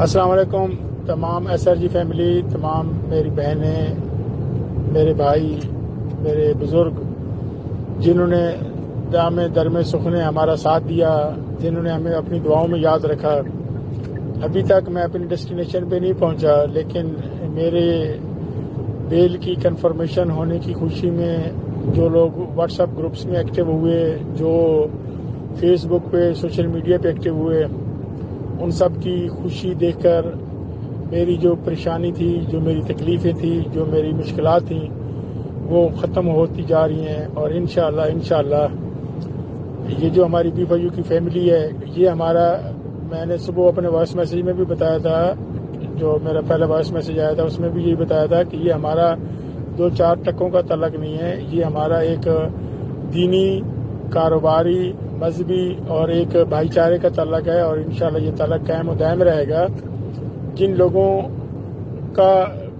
السلام علیکم تمام ایس آر جی فیملی، تمام میری بہنیں، میرے بھائی، میرے بزرگ جنہوں نے دام درم سخن ہمارا ساتھ دیا، جنہوں نے ہمیں اپنی دعاؤں میں یاد رکھا۔ ابھی تک میں اپنی ڈیسٹینیشن پہ نہیں پہنچا، لیکن میرے بیل کی کنفرمیشن ہونے کی خوشی میں جو لوگ واٹس ایپ گروپس میں ایکٹیو ہوئے، جو فیس بک پہ سوشل میڈیا پہ ایکٹیو ہوئے، ان سب کی خوشی دیکھ کر میری جو پریشانی تھی، جو میری تکلیفیں تھیں، جو میری مشکلات تھیں، وہ ختم ہوتی جا رہی ہیں۔ اور انشاءاللہ یہ جو ہماری BYU کی فیملی ہے، یہ ہمارا، میں نے صبح اپنے وائس میسیج میں بھی بتایا تھا، جو میرا پہلا وائس میسیج آیا تھا اس میں بھی یہی بتایا تھا کہ یہ ہمارا 2-4 ٹکوں کا تعلق نہیں ہے، یہ ہمارا ایک دینی، کاروباری، مذہبی اور ایک بھائی چارے کا تعلق ہے، اور انشاءاللہ یہ تعلق قائم و دائم رہے گا۔ جن لوگوں کا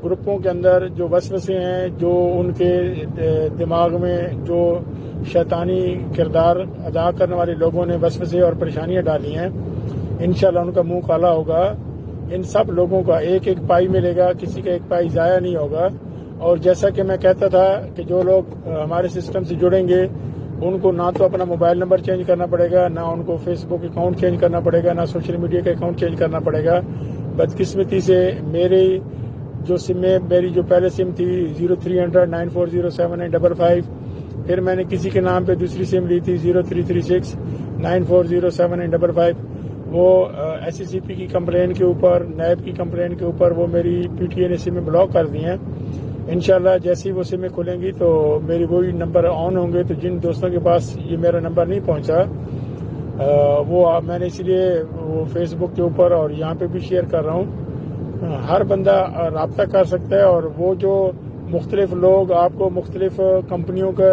گروپوں کے اندر جو وسوسے ہیں، جو ان کے دماغ میں جو شیطانی کردار ادا کرنے والے لوگوں نے وسوسے اور پریشانیاں ڈالی ہیں، انشاءاللہ ان کا منہ کالا ہوگا۔ ان سب لوگوں کا ایک ایک پائی ملے گا، کسی کا ایک پائی ضائع نہیں ہوگا۔ اور جیسا کہ میں کہتا تھا کہ جو لوگ ہمارے سسٹم سے جڑیں گے، ان کو نہ تو اپنا موبائل نمبر چینج کرنا پڑے گا، نہ ان کو فیس بک اکاؤنٹ چینج کرنا پڑے گا، نہ سوشل میڈیا کا اکاؤنٹ چینج کرنا پڑے گا۔ بدقسمتی سے میری جو سم ہے، میری جو پہلے سم تھی 0300 940795، پھر میں نے کسی کے نام پہ دوسری سم لی تھی 0336 940795، وہ SCCP کی کمپلین کے اوپر، نیب کی کمپلین کے اوپر وہ میری PTA نے سمیں بلاک کر دی ہیں۔ انشاءاللہ جیسی وہ سمیں کھلیں گی تو میری وہی نمبر آن ہوں گے۔ تو جن دوستوں کے پاس یہ میرا نمبر نہیں پہنچا، وہ میں نے اس لیے وہ فیس بک کے اوپر اور یہاں پہ بھی شیئر کر رہا ہوں۔ ہر بندہ رابطہ کر سکتا ہے، اور وہ جو مختلف لوگ آپ کو مختلف کمپنیوں کے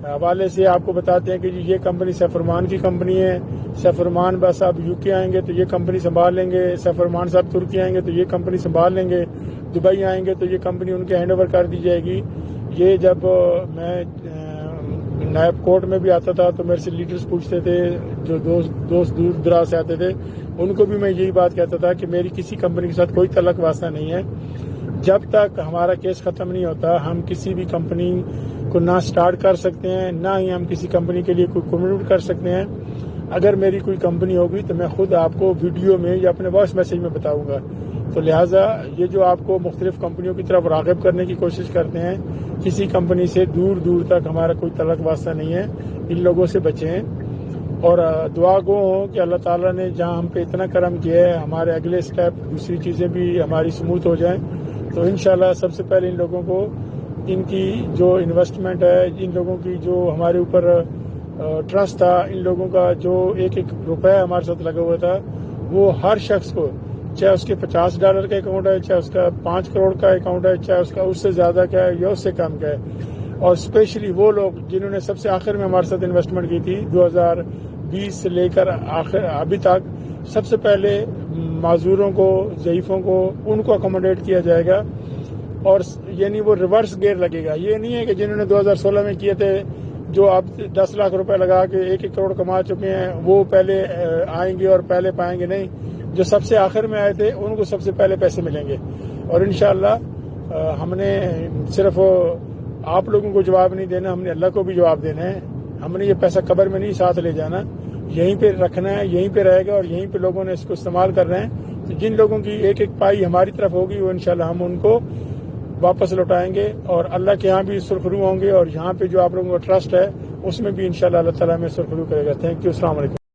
حوالے سے آپ کو بتاتے ہیں کہ جی یہ کمپنی سیفرمان کی کمپنی ہے، سیفرمان بس آپ UK آئیں گے تو یہ کمپنی سنبھال لیں گے، سیفرمان صاحب ترکی آئیں گے تو یہ کمپنی سنبھال لیں گے، دبئی آئیں گے تو یہ کمپنی ان کے ہینڈ اوور کر دی جائے گی۔ یہ جب میں نائب کورٹ میں بھی آتا تھا تو میرے سے لیڈرز پوچھتے تھے، جو دوست دور دراز سے آتے تھے، ان کو بھی میں یہی بات کہتا تھا کہ میری کسی کمپنی کے ساتھ کوئی تعلق واسطہ نہیں ہے۔ جب تک ہمارا کیس ختم نہیں ہوتا، ہم کسی بھی کمپنی کو نہ سٹارٹ کر سکتے ہیں، نہ ہی ہم کسی کمپنی کے لیے کوئی کمیونٹ کر سکتے ہیں۔ اگر میری کوئی کمپنی ہوگی تو میں خود آپ کو ویڈیو میں یا اپنے وائس میسیج میں بتاؤں گا۔ تو لہٰذا یہ جو آپ کو مختلف کمپنیوں کی طرف راغب کرنے کی کوشش کرتے ہیں، کسی کمپنی سے دور دور تک ہمارا کوئی تعلق واسطہ نہیں ہے، ان لوگوں سے بچیں۔ اور دعا گو ہوں کہ اللہ تعالیٰ نے جہاں ہم پہ اتنا کرم کیا ہے، ہمارے اگلے سٹیپ دوسری چیزیں بھی ہماری سموتھ ہو جائیں۔ تو انشاءاللہ سب سے پہلے ان لوگوں کو، ان کی جو انویسٹمنٹ ہے، ان لوگوں کی جو ہمارے اوپر ٹرسٹ تھا، ان لوگوں کا جو ایک ایک روپے ہمارے ساتھ لگا ہوا تھا، وہ ہر شخص کو، چاہے اس کے $50 کا اکاؤنٹ ہے، چاہے اس کا 5 کروڑ کا اکاؤنٹ ہے، چاہے اس کا اس سے زیادہ کا ہے یا اس سے کم کا ہے، اور اسپیشلی وہ لوگ جنہوں نے سب سے آخر میں ہمارے ساتھ انویسٹمنٹ کی تھی 2020 سے لے کر آخر ابھی تک، سب سے پہلے معذوروں کو، ضعیفوں کو، ان کو اکوموڈیٹ کیا جائے گا۔ اور یعنی وہ ریورس گیئر لگے گا۔ یہ نہیں ہے کہ جنہوں نے 2016 میں کیے تھے، جو اب 10 لاکھ روپے لگا کے 1 کروڑ کما چکے ہیں، وہ پہلے آئیں گے اور پہلے پائیں گے، نہیں۔ جو سب سے آخر میں آئے تھے ان کو سب سے پہلے پیسے ملیں گے۔ اور انشاءاللہ ہم نے صرف آپ لوگوں کو جواب نہیں دینا، ہم نے اللہ کو بھی جواب دینا ہے۔ ہم نے یہ پیسہ قبر میں نہیں ساتھ لے جانا، یہیں پہ رکھنا ہے، یہیں پہ رہے گا، اور یہیں پہ لوگوں نے اس کو استعمال کرنا ہے۔ تو جن لوگوں کی ایک ایک پائی ہماری طرف ہوگی، وہ انشاءاللہ ہم ان کو واپس لوٹائیں گے، اور اللہ کے یہاں بھی سرخرو ہوں گے، اور یہاں پہ جو آپ لوگوں کا ٹرسٹ ہے اس میں بھی انشاءاللہ اللہ تعالیٰ میں سرخرو کرے گا۔ تھینک یو، السلام علیکم۔